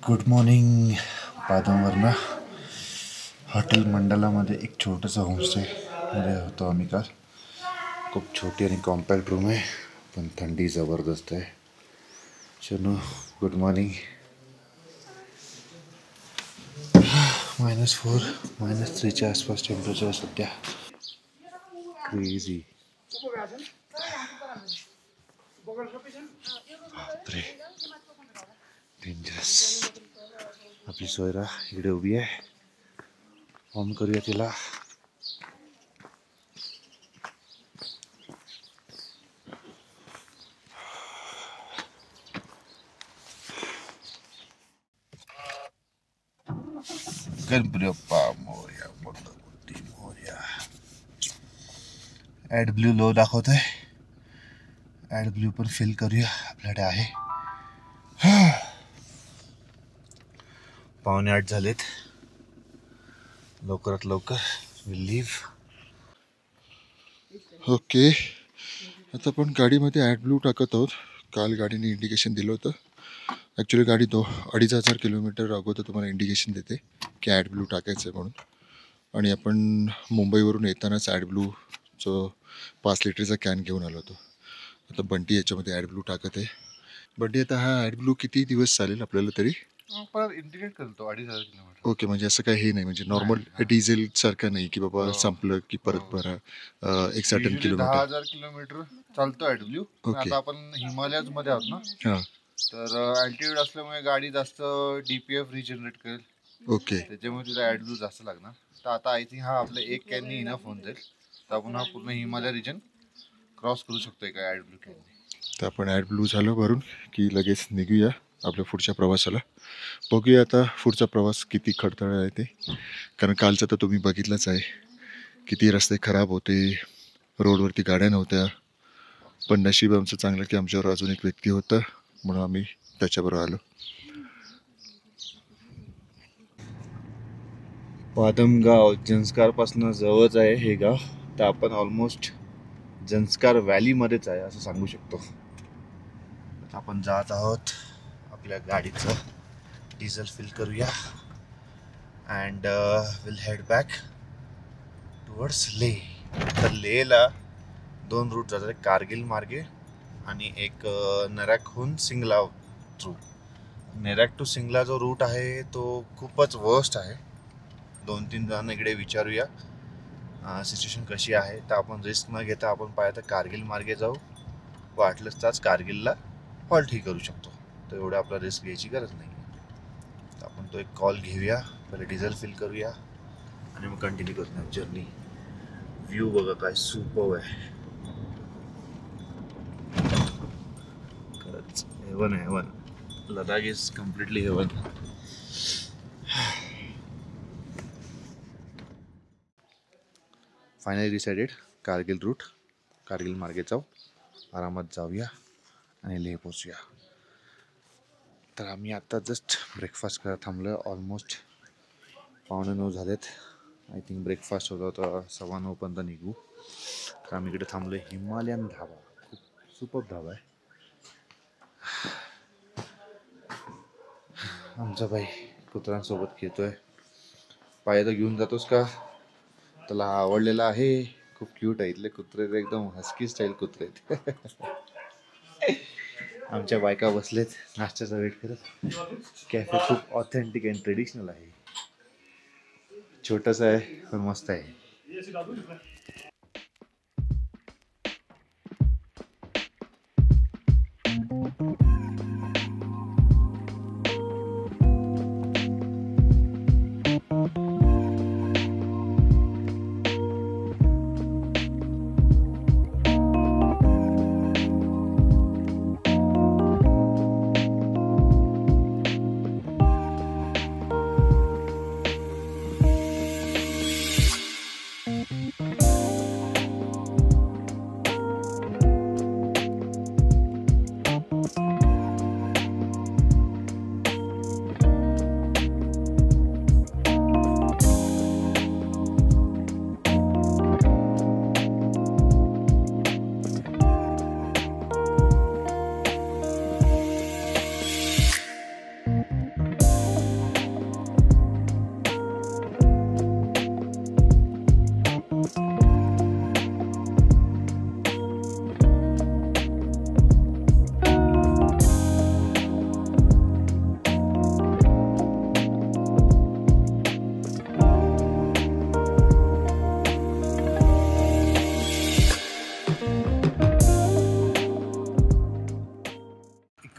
Good morning. पादमवरनं hotel मंडलामध्ये एक छोटंसं होमस्टेमध्ये होतो आम्ही काल. खूप छोटी आणि कॉम्पॅक्ट रूम आहे, पण थंडी जबरदस्त आहे. चलो गुड मॉर्निंग. -4 -3च्या आसपास टेम्परेचर सध्या. क्रेझी. बापरे, डेंजरस. आपली सोयरा इकडे उभी आहे. फोन करूया तिला. Ganpati Bappa Morya, Mangalmurti Morya. AdBlue low दाखवत आहे. ॲड ब्ल्यू पण फिल करूया, आपल्याकडे आहे. 7:45 झालेत. लवकरात लवकर विल लीव्ह. ओके, आता आपण गाडीमध्ये ॲड ब्ल्यू टाकत आहोत. काल गाडीने इंडिकेशन दिलं होतं. ॲक्च्युली गाडी 2,500 किलोमीटर अगोदर तुम्हाला इंडिकेशन देते की ॲड ब्ल्यू टाकायचं आहे म्हणून. आणि आपण मुंबईवरून येतानाच ॲड ब्ल्यूचं 5 लिटरचा कॅन घेऊन आलो होतो. आता बंटी याच्यामध्ये ॲड ब्ल्यू टाकत आहे. बंटी, आता हा ॲड ब्ल्यू किती दिवस चालेल आपल्याला तरी? इंडिकेट करतो 2,500 किलोमीटर. ओके, म्हणजे असं काही हे नाही, म्हणजे नॉर्मल डिझेल सारखं नाही की बाबा संपलं की परत भरा. एक सर्टन किलोमीटर. 10,000 किलोमीटर चालतो ॲडब्ल्यू. आता आपण हिमालयाज मध्ये आहोत ना, हां. तर अल्टिट्यूड असल्यामुळे गाडी जास्त DPF रिजनरेट करेल. ओके, त्याच्यामुळे तिला ॲडब्ल्यू जास्त लागणार. तर आता आय थिंक हा आपल्या एक कॅननी इनफ होऊन जाईल. तर आपण हा पूर्ण हिमालय रिजन क्रॉस करू शकतो एका ॲडब्ल्यू कॅननी. तर आपण ॲड ब्ल्यू झालं भरून की लगेच निघूया आपल्या पुढच्या प्रवासाला. बघूया आता पुढचा प्रवास किती खडतळ आहे ते, कारण कालचं तर तुम्ही बघितलंच आहे. किती रस्ते खराब होते, रोडवरती गाड्या नव्हत्या. पण नशीब आमचं चांगलं की आमच्यावर अजून एक व्यक्ती होता, म्हणून आम्ही त्याच्याबरोबर आलो. पादमगाव जंस्कारपासून जवळच आहे हे गाव. तर आपण ऑलमोस्ट जंस्कार व्हॅलीमध्येच आहे असं सांगू शकतो. आता आपण जात आहोत. आपल्या गाडीचं डिझेल फिल करूया and will head back towards Leh. तर लेहला 2 रूट जातात, एक कारगिल मार्गे आणि एक नरॅकहून सिंगला थ्रू. नरॅक टू सिंगला जो रूट आहे तो खूपच वर्स्ट आहे. 2-3 जण इकडे विचारूया सिच्युएशन कशी आहे. तर आपण रिस्क न घेता आपण पाहिजे तर कारगिल मार्गे जाऊ. वाटलंच ताच कारगिलला हॉल्टही करू शकतो. तर एवढं आपला रिस्क घ्यायची गरज नाही. तर आपण तो एक कॉल घेऊया, पहिले डिझेल फिल करूया आणि मग कंटिन्यू करूया जर्नी. व्ह्यू बघा काय सुपर्ब आहे. खरंच हेवन आहे, heaven. Ladakh is completely heaven. Finally decided, Kargil route, Kargil मार्गे जाऊ, आरामात जाऊया आणि लेह पोचूया. तर आम्ही आत्ता जस्ट ब्रेकफास्ट करत थांबलो. ऑलमोस्ट 8:45 झालेत. आय थिंक ब्रेकफास्ट होता तर 9:15 पर्यंत निघू. तर आम्ही इकडे थांबलो. हिमालयन ढाबा, खूप सुपर ढाबा आहे. आमचा भाई कुत्र्यांसोबत खेळतोय. पाहिजे तर घेऊन जातोस का? त्याला आवडलेला आहे. खूप क्यूट आहे. इथले कुत्रे एकदम हस्की स्टाईल कुत्रे आहेत. आमच्या बायका बसलेत नाश्त्याचा वेट करत. कॅफे खूप ऑथेंटिक अँड ट्रेडिशनल आहे. छोटंसं आहे पण मस्त आहे.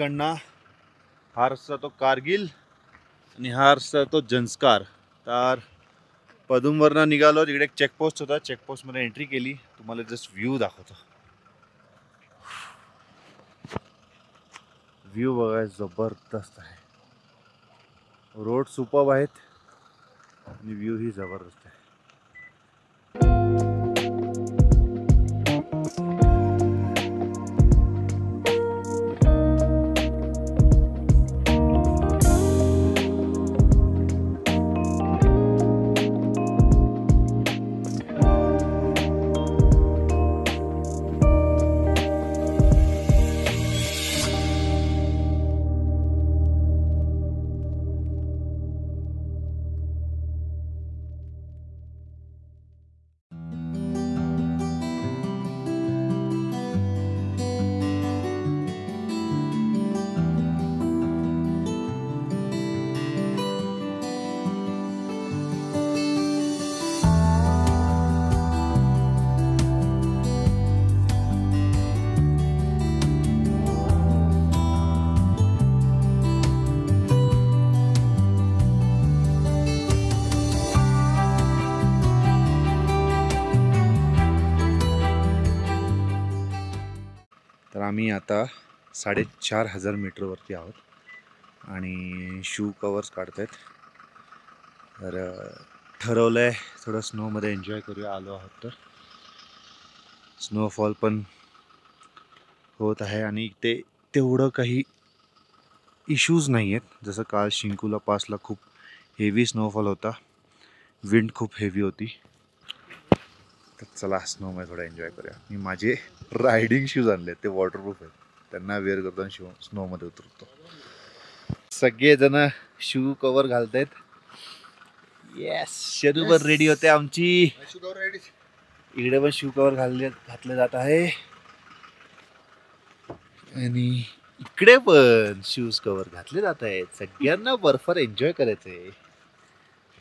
तिकडनं हा रस्ता तो कारगिल आणि हा रस्ता तो जंस्कार. तर पदुमवरनं निघालो, तिकडे एक चेकपोस्ट होता, चेकपोस्टमध्ये एंट्री केली. तुम्हाला जस्ट व्ह्यू दाखवतो. व्ह्यू बघा जबरदस्त आहे. रोड सुपर्ब आहेत आणि व्ह्यू ही जबरदस्त आहे. तर आम्ही आता 4,500 मीटरवरती आहोत आणि शू कवर्स काढत आहेत. तर ठरवलं आहे थोडं स्नोमध्ये एन्जॉय करूया. आलो आहोत तर स्नोफॉल पण होत आहे आणि ते तेवढं काही इश्यूज नाही आहेत. जसं काल शिंकुला पासला खूप हेवी स्नोफॉल होता, विंड खूप हेवी होती. तर चला स्नोमध्ये थोडा एन्जॉय करूया. मी माझे रायडिंग शूज आणले, ते वॉटरप्रूफ आहेत, त्यांना वेअर करतो आणि स्नोमध्ये उतरतो. सगळेजण शू कवर घालत आहेत. येस, शरूबर रेडी होते आमची. इकडे पण शू कवर घातले जात आहे आणि इकडे पण शूज कवर घातले जात आहेत. सगळ्यांना बर्फावर एन्जॉय करायचंय.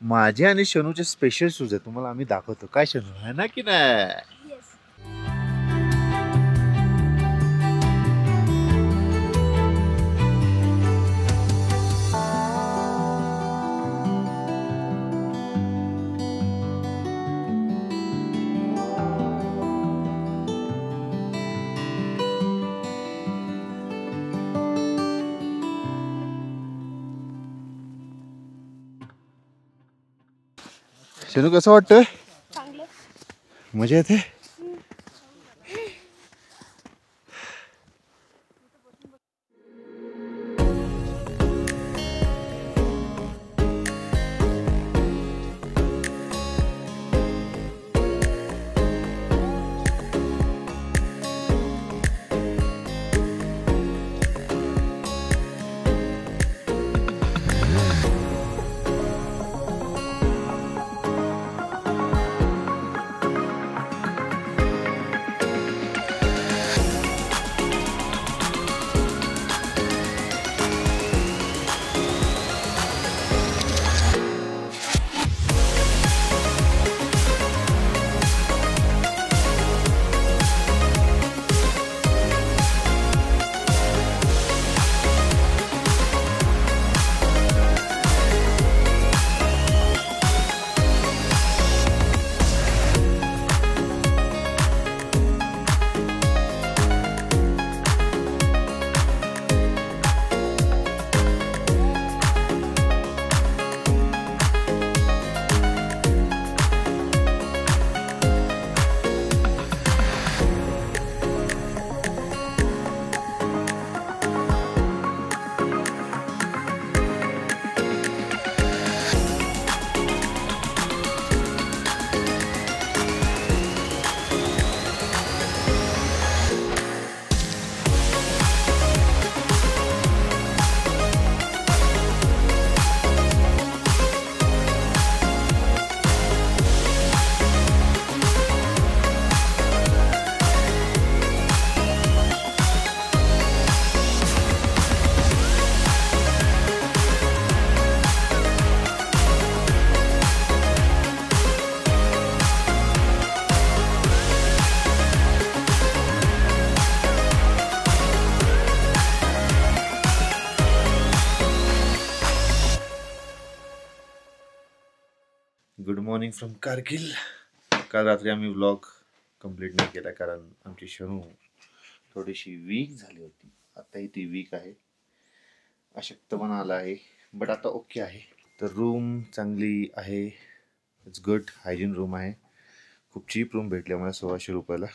माझे आणि शनूचे स्पेशल शूज आहेत, तुम्हाला आम्ही दाखवतो. काय शनू, आहे ना की नाही? शनू कसं वाटतं? मजा येते. Good morning from Kargil. काल रात्री आम्ही व्लॉग कंप्लीट नाही केला कारण आमची शनू थोडीशी वीक झाली होती. आताही ती वीक आहे, अशक्तपणा आला आहे, बट आता ओके आहे. तर रूम चांगली आहे, इट्स गुड. हायजीन रूम आहे, खूप चीप रूम भेटली आम्हाला 1600 रुपयाला.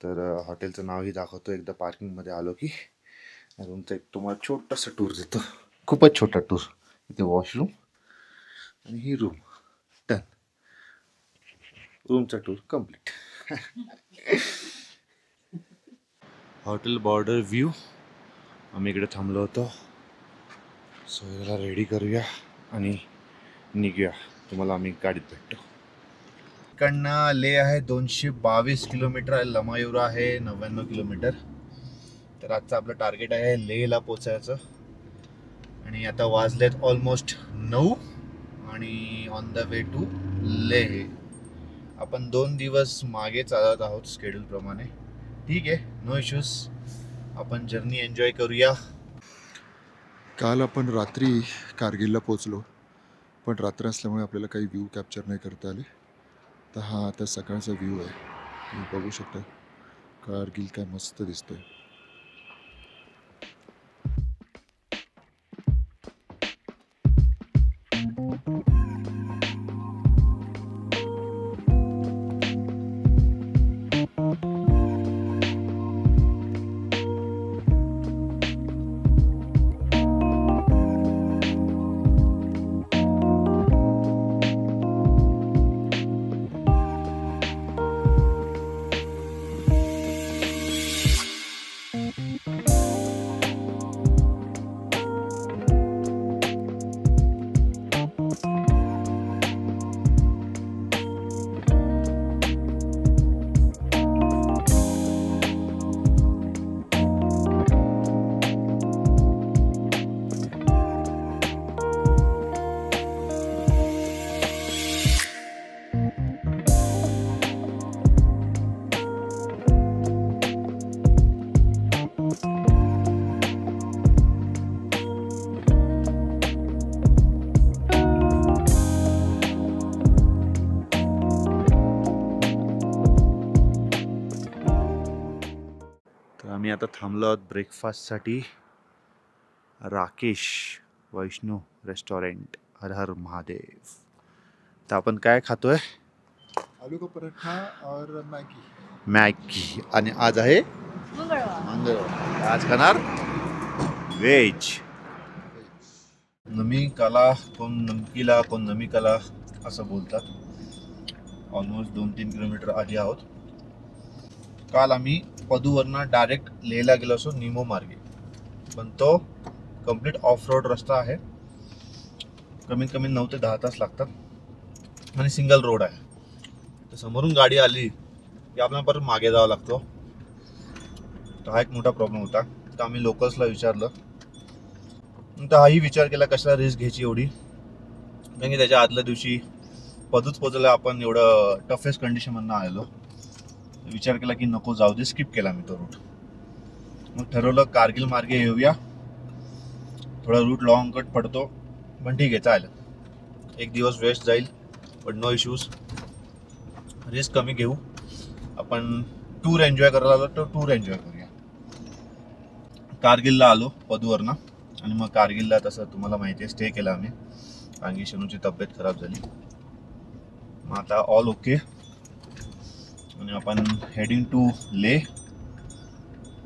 तर हॉटेलचं नावही दाखवतो. एकदा पार्किंगमध्ये आलो की रूमचा एक तुम्हाला छोटासा टूर देतो, खूपच छोटा टूर. इथे वॉशरूम आणि ही रूम. डन, रूमचा tour complete. Hotel border view. आम्ही इकडे थांबलो होतो. सो याला रेडी करूया आणि निघूया. तुम्हाला आम्ही गाडीत भेटतो. इकडनं ले आहे 222 किलोमीटर आहे, लमायुरा आहे 99 किलोमीटर. तर आजचं आपलं टार्गेट आहे लेहला पोचायचं. आणि आता वाजलेत ऑलमोस्ट 9 आणि on the way to Leh. आपण 2 दिवस मागे चालत आहोत शेड्यूल प्रमाणे. ठीक आहे, नो इश्यूज. आपण जर्नी एन्जॉय करूया. काल आपण रात्री कारगिलला पोचलो, पण रात्र असल्यामुळे आपल्याला काही व्ह्यू कॅप्चर नाही करता आले. तर हा आता सकाळचा व्ह्यू आहे, तुम्ही बघू शकता. कारगिल काय मस्त दिसतंय. आम्ही आता थांबलो आहोत ब्रेकफास्टसाठी. राकेश वैष्णो रेस्टॉरंट, हर हर महादेव. तर आपण काय खातोय? आलू का पराठा और मॅगी. मॅगी. आणि आज आहे मंगळवार. आज खाणार व्हेज. नमी काला, कोण नमकीला, कोण नमिकाला असं बोलतात. ऑलमोस्ट 2-3 किलोमीटर आधी आहोत. काल आम्ही पदूवरनं डायरेक्ट लेहला गेलो असो निमो मार्गे, पण तो कम्प्लीट ऑफ रोड रस्ता आहे. कमीत कमी 9 ते 10 तास लागतात आणि सिंगल रोड आहे. तर समोरून गाडी आली की आपल्याला परत मागे जावं लागतो. तर हा एक मोठा प्रॉब्लेम होता. तर आम्ही लोकल्सला विचारलं, तर हाही विचार केला कशाला रिस्क घ्यायची एवढी, कारण की त्याच्या आदल्या दिवशी पदूच पोचला आपण, एवढं टफेस्ट कंडिशनमधनं आलेलो. विचार केला की नको, जाऊ दे, स्किप केला मी तो रूट. मग ठरवलं कारगिल मार्गे येऊया. थोडा रूट लॉंग कट पडतो, पण ठीक आहे, चालेल. 1 दिवस वेस्ट जाईल, बट नो इश्यूज. रिस्क कमी घेऊ. आपण टूर एन्जॉय करायला आलो तर टूर एन्जॉय करूया. कारगिलला आलो पदूवरनं, आणि मग कारगिलला तसं तुम्हाला माहिती आहे स्टे केला आम्ही, कारण की शनूची तब्येत खराब झाली. मग आता ऑल ओके आणि आपण हेडिंग टू ले.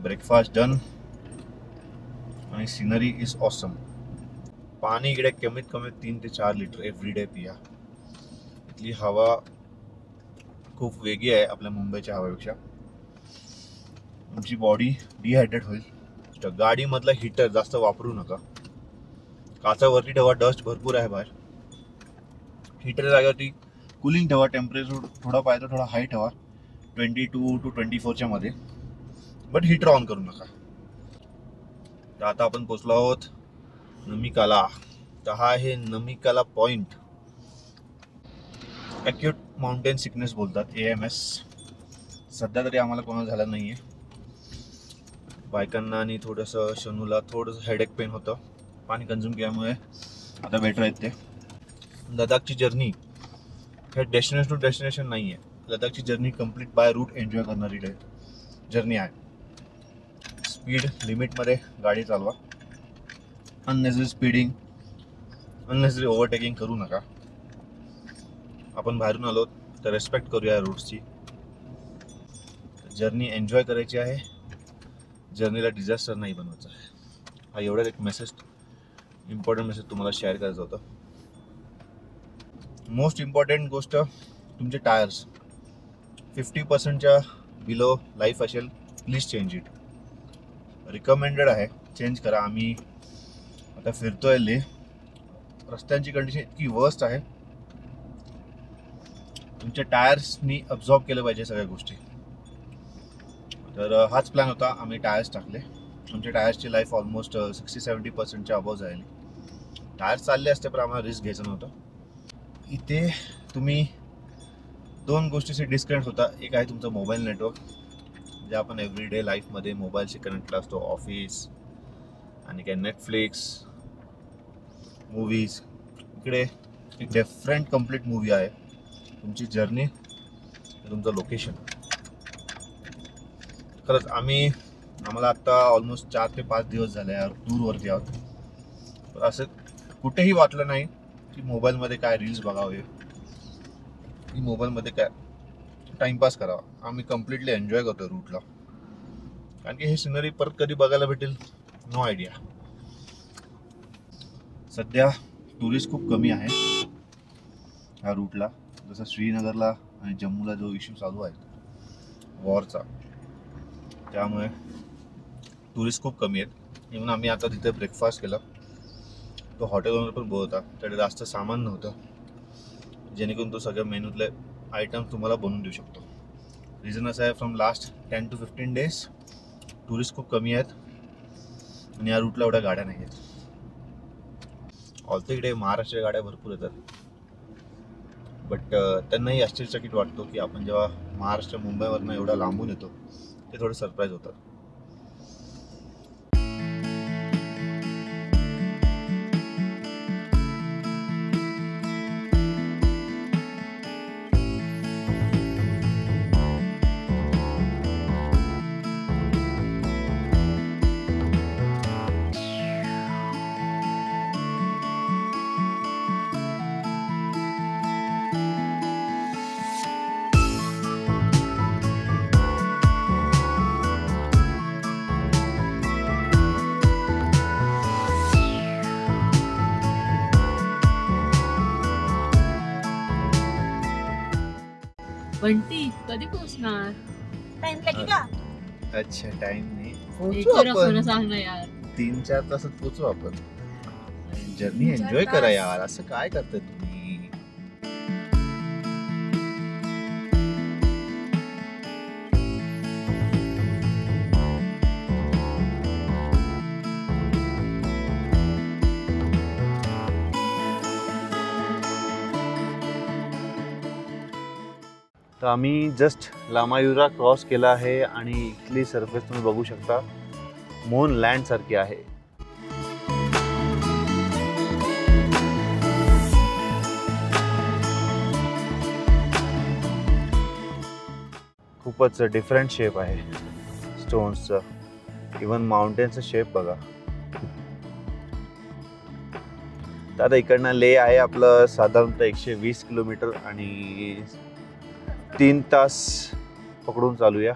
ब्रेकफास्ट डन आणि सिनरी इज ऑसम. पाणी इकडे कमीत कमी 3 ते 4 लिटर एव्हरी डे पिया. इथली हवा खूप वेगळी आहे आपल्या मुंबईच्या हवेपेक्षा. तुमची बॉडी डिहायड्रेट होईल. गाडीमधला हीटर जास्त वापरू नका. काचावरती ठेवा, डस्ट भरपूर आहे बाहेर. हीटर जागेवरती कूलिंग ठेवा. टेम्परेचर थोडा पाहिजे थोडा हाय ठेवा, 22 to 24च्या मध्ये, बट हीटर ऑन करू नका. तर आता आपण पोचलो आहोत नमिकाला. तर हा आहे नमिकाला पॉइंट. ॲक्यूट माउंटेन सिकनेस बोलतात, AMS. सध्या तरी आम्हाला कोणाला झालं नाही आहे. बायकांना आणि थोडंसं शनूला थोडंसं हेडेक पेन होतं पाणी कन्झ्युम केल्यामुळे. आता बेटर आहेत ते. लडाखची जर्नी काही डेस्टिनेशन टू डेस्टिनेशन नाही आहे. लडाखची journey complete by route enjoy करणारी जर्नी आहे. स्पीड लिमिटमध्ये गाडी चालवा. अननेसेसरी स्पीडिंग, अननेसेसरी ओव्हरटेकिंग करू नका. आपण बाहेरून आलो तर रेस्पेक्ट करूया या रूट्सची. जर्नी एन्जॉय करायची आहे, जर्नीला डिझास्टर नाही बनवायचं आहे. हा एवढा एक मेसेज, इम्पॉर्टंट मेसेज तुम्हाला शेअर करायचं होतं. मोस्ट इम्पॉर्टंट गोष्ट तुमचे टायर्स 50%च्या बिलो लाईफ असेल, प्लीज चेंज इट. रिकमेंडेड आहे, चेंज करा. आम्ही आता फिरतोय लेह, रस्त्यांची कंडिशन इतकी वर्स्ट आहे. तुमच्या टायर्सनी अब्झॉर्ब केलं पाहिजे सगळ्या गोष्टी. तर हाच प्लॅन होता. आम्ही टायर्स टाकले. आमच्या टायर्सची लाईफ ऑलमोस्ट 60-70%च्या अबव जाईल. टायर्स चालले असते पण आम्हाला रिस्क घ्यायचं नव्हतं. इथे तुम्ही दोन गोष्टीशी डिस्कनेक्ट होता. एक आहे तुमचं मोबाईल नेटवर्क, जे आपण एव्हरीडे लाईफमध्ये मोबाईलशी कनेक्टेड असतो. ऑफिस आणि काय नेटफ्लिक्स, मूवीज. इकडे एक डिफरंट कम्प्लीट मूवी आहे. तुमची जर्नी, तुमचं लोकेशन. खरंच आम्हाला आत्ता ऑलमोस्ट 4 ते 5 दिवस झाले या टूरवरती आहोत. तर असं कुठेही वाटलं नाही की मोबाईलमध्ये काय रील्स बघावे, की मोबाईलमध्ये काय टाईमपास करावा. आम्ही कम्प्लिटली एन्जॉय करतो रूटला. कारण की हे सिनरी परत कधी बघायला भेटेल नो आयडिया. सध्या टुरिस्ट खूप कमी आहे ह्या रूटला. जसं श्रीनगरला आणि जम्मूला जो इश्यू चालू आहे वॉरचा, त्यामुळे टुरिस्ट खूप कमी आहेत. इव्हन आम्ही आता तिथे ब्रेकफास्ट केला, तो हॉटेलवर पण बोलता. त्याकडे जास्त सामान नव्हतं, जेणेकरून तो सगळ्या मेनूतले आयटम तुम्हाला बनवून देऊ शकतो. रिझन असं आहे, from last 10 to 15 days tourist खूप कमी आहेत आणि या रूटला एवढ्या गाड्या नाही आहेत. ऑल्सो इकडे महाराष्ट्रीय गाड्या भरपूर येतात, बट त्यांनाही आश्चर्यचकित वाटतो की आपण जेव्हा महाराष्ट्र मुंबईवरनं एवढा लांबून येतो, ते थोडे सरप्राईज होतात. बंटी कधी पोहोचणार? टाइम लगेगा. अच्छा, टाइम नाही, एक पोहोचू तर आपण. खरं सांग ना यार. 3-4 तासात पोहोचू आपण. जर्नी एन्जॉय करा यार. असं काय करताय तुम्ही? तर आम्ही जस्ट लामायुरा क्रॉस केला आहे आणि इथली सरफेस तुम्ही बघू शकता, मून लँड सारखी आहे. खूपच डिफरंट शेप आहे स्टोन्सचं. इवन माउंटेनचं शेप बघा. तर आता इकडनं लेह आहे आपलं साधारणतः 120 किलोमीटर आणि 3 तास पकडून चालूया.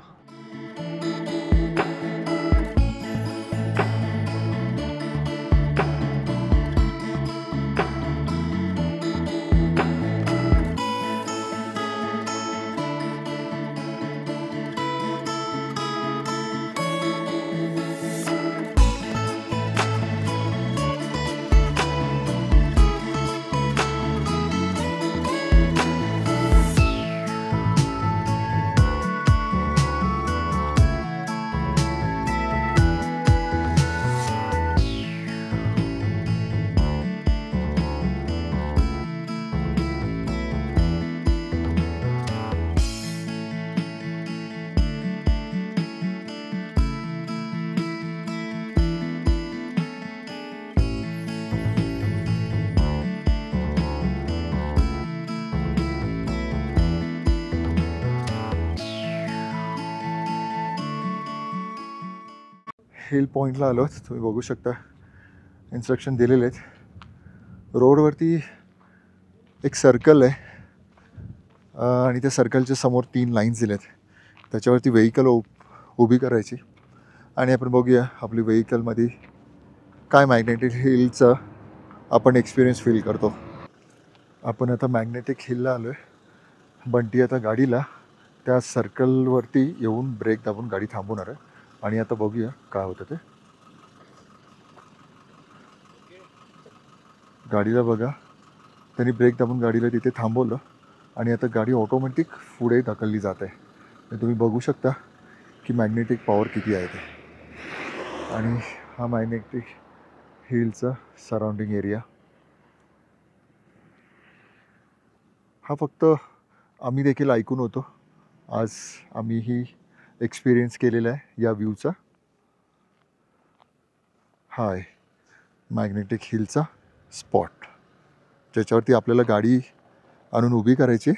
हिल पॉईंटला आलो आहोत. तुम्ही बघू शकता इन्स्ट्रक्शन दिलेले आहेत. रोडवरती एक सर्कल आहे आणि त्या सर्कलच्या समोर 3 लाईन्स दिल्या आहेत. त्याच्यावरती व्हेकल उभी करायची आणि आपण बघूया आपली व्हेकलमध्ये काय मॅग्नेटिक हिलचं आपण एक्सपिरियन्स फील करतो. आपण आता मॅग्नेटिक हिलला आलो आहे. बंटी आता गाडीला त्या सर्कलवरती येऊन ब्रेक दाबून गाडी थांबवणार आहे आणि आता बघूया काय होतं ते. गाडीला बघा, त्यांनी ब्रेक दाबून गाडीला तिथे थांबवलं आणि आता गाडी ऑटोमॅटिक पुढे ढकलली जात आहे. तुम्ही बघू शकता की मॅग्नेटिक पॉवर किती आहे ते. आणि हा मॅग्नेटिक हिलचा सराउंडिंग एरिया. हा फक्त आम्ही देखील ऐकून होतो, आज आम्हीही एक्सपिरियन्स केलेला आहे या व्ह्यूचा. हा आहे मॅग्नेटिक हिलचा स्पॉट ज्याच्यावरती आपल्याला गाडी आणून उभी करायची.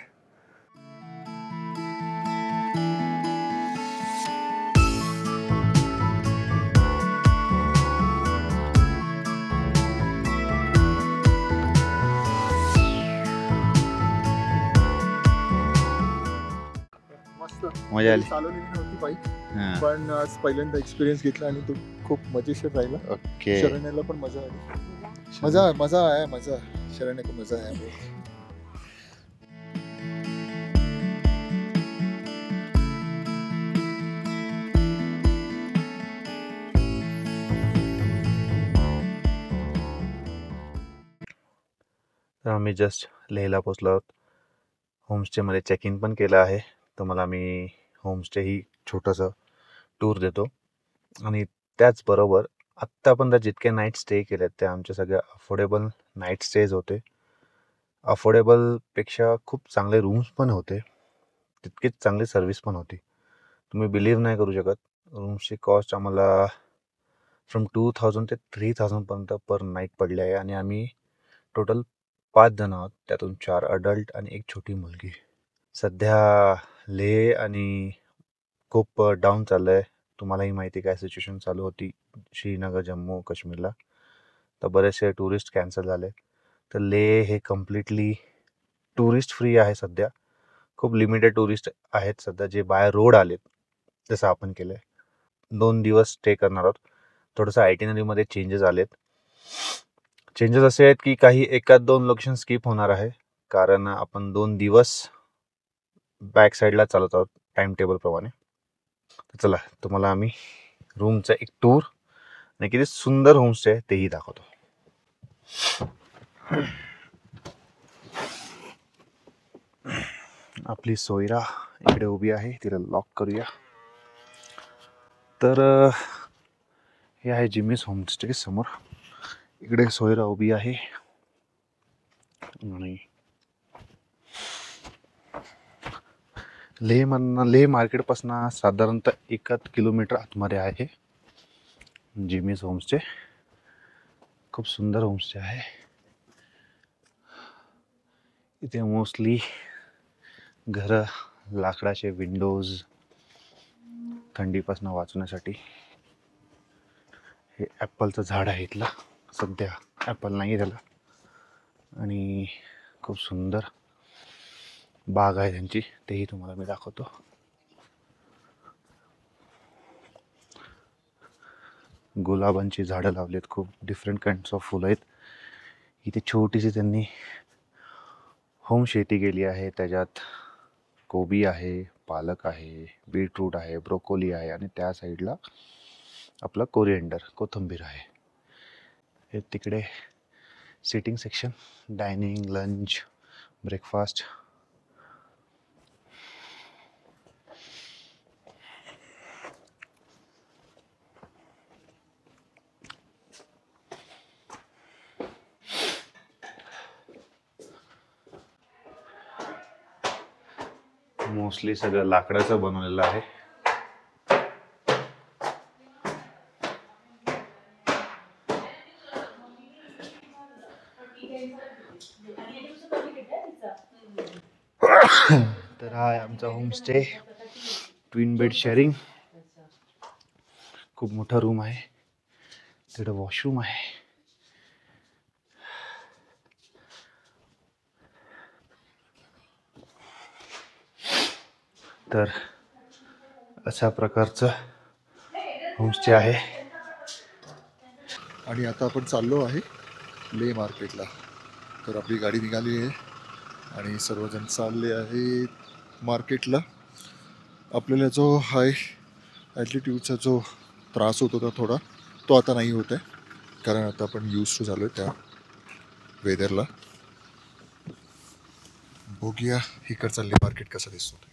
मस्त मजा आली. चालवलेली नव्हती बाईक, हां. पण आज पहिल्यांदा एक्सपिरियन्स घेतला आणि तो खूप मजेशीर राहिला. ओके. शरण्याला पण मजा आली. मजा शरण्य को मजा आहे. तर आम्ही जस्ट लेहला पोचलो आहोत. होमस्टेमध्ये चेक इन पण केलं आहे. तुम्हाला मी होमस्टेही छोटंसं टूर देतो. आणि त्याचबरोबर आत्तापर्यंत जितके नाईट स्टे केलेत ते आमचे सगळे अफोर्डेबल नाईट स्टेज होते. अफोर्डेबलपेक्षा खूप चांगले रूम्स पण होते, तितकीच चांगली सर्विस पण होती. तुम्ही बिलीव्ह नाही करू शकत, रूम्सची कॉस्ट आम्हाला फ्रॉम 2000 ते 3000पर्यंत पर नाईट पडली आहे. आणि आम्ही टोटल 5 जण आहोत, त्यातून 4 अडल्ट आणि 1 छोटी मुलगी. सध्या लेह आणि खूप डाऊन चाललं आहे. तुम्हालाही माहिती काय सिच्युएशन चालू होती श्रीनगर जम्मू काश्मीरला, तर बरेचसे टुरिस्ट कॅन्सल झाले. तर लेह हे कम्प्लिटली टुरिस्ट फ्री आहे सध्या. खूप लिमिटेड टुरिस्ट आहेत सध्या जे बाय रोड आलेत, जसं आपण केलं आहे. 2 दिवस स्टे करणार आहोत. थोडंसं आयटिनरीमध्ये चेंजेस आलेत. चेंजेस असे आहेत की काही 1-2 लोकेशन स्किप होणार आहे, कारण आपण 2 दिवस बॅक साईडला चालत आहोत टाईम टेबलप्रमाणे. तर चला तुम्हाला आम्ही रूमचं एक टूर आणि किती सुंदर होमस्टे आहे तेही दाखवतो. आपली सोयरा इकडे उभी आहे, तिला लॉक करूया. तर हे आहे जिमीज होमस्टे समोर. इकडे सोयरा उभी आहे आणि लेह मार्केटपासून साधारणतः 1 किलोमीटर आतमध्ये आहे जिमीज होमस्टे. खूप सुंदर होमस्टे आहे. इथे मोस्टली घरं, लाकडाचे विंडोज, थंडीपासून वाचण्यासाठी. हे ॲपलचं झाड आहे इथलं, सध्या ॲपल नाही झालं. आणि खूप सुंदर बाग आहे त्यांची, तेही तुम्हाला मी दाखवतो. गुलाबांची झाडं लावलीत, खूप डिफरंट काइंड्स ऑफ फुलं आहेत. इथे छोटीशी त्यांनी होम शेती केली आहे. त्याच्यात कोबी आहे, पालक आहे, बीटरूट आहे, ब्रोकोली आहे आणि त्या साईडला आपला कोरिएंडर, कोथिंबीर आहे. हे तिकडे sitting section, dining, lunch, breakfast. Mostly सगळं लाकडाचं बनवलेलं आहे. तर हा आहे आमचा होमस्टे, ट्विन बेड शेअरिंग. खूप मोठा रूम आहे, तिकडे वॉशरूम आहे. तर अशा प्रकारचं होमस्टे आहे. आणि आता आपण चाललो आहे ले मार्केटला. तर आपली गाडी निघाली आहे आणि सर्वजण चालले आहेत मार्केटला. आपल्याला जो हाय ॲल्टिट्यूडचा जो त्रास होत होता थोडा, तो आता नाही होत आहे, कारण आता आपण यूज टू झालो आहे त्या वेदरला. बघूया इकडचा ले मार्केट कसा दिसतो ते.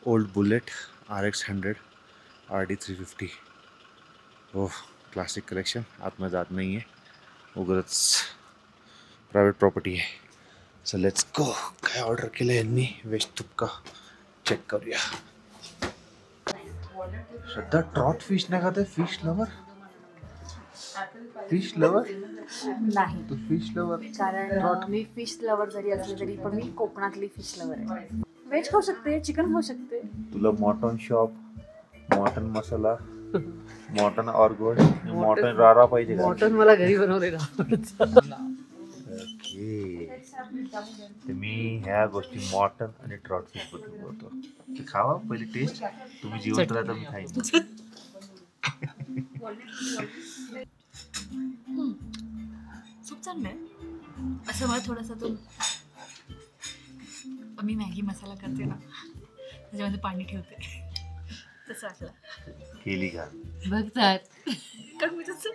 Old bullet RX100 RD350. ओह, क्लासिक कलेक्शन. आतमध्ये जात नाही आहे, उगाच प्रायव्हेट प्रॉपर्टी आहे. So let's go. काय ऑर्डर केलं यांनी? वेज तुपका चेक करूया. श्रद्धा ट्रॉट फिश नाही खाते? Fish lover? Fish lover? नाही, तू फिश लवर? कारण मी फिश लवर जरी असले तरी पण मी कोकणातली फिश लवर आहे. व्हेज खाऊ शकते, चिकन खाऊ शकते. तुला मटन शॉप, मटन मसाला, मटन ऑर्गोड, मटन रारा पाहिजे का? मटन मला घरी बनवलेलं आवडतं. ओके. तर मी ह्या गोष्टी मटन आणि ट्रॉट फिश बद्दल बोलतो. ते खावा पहिली टेस्ट. तुम्ही जिवंत राहता, मी खाईन. खूप चांगलं आहे. असं मला थोडासा तो मी मॅगी मसाला करते ना, त्याच्यामध्ये पाणी ठेवते तसं वाटलं. केली का? बघतात कारण मी तसं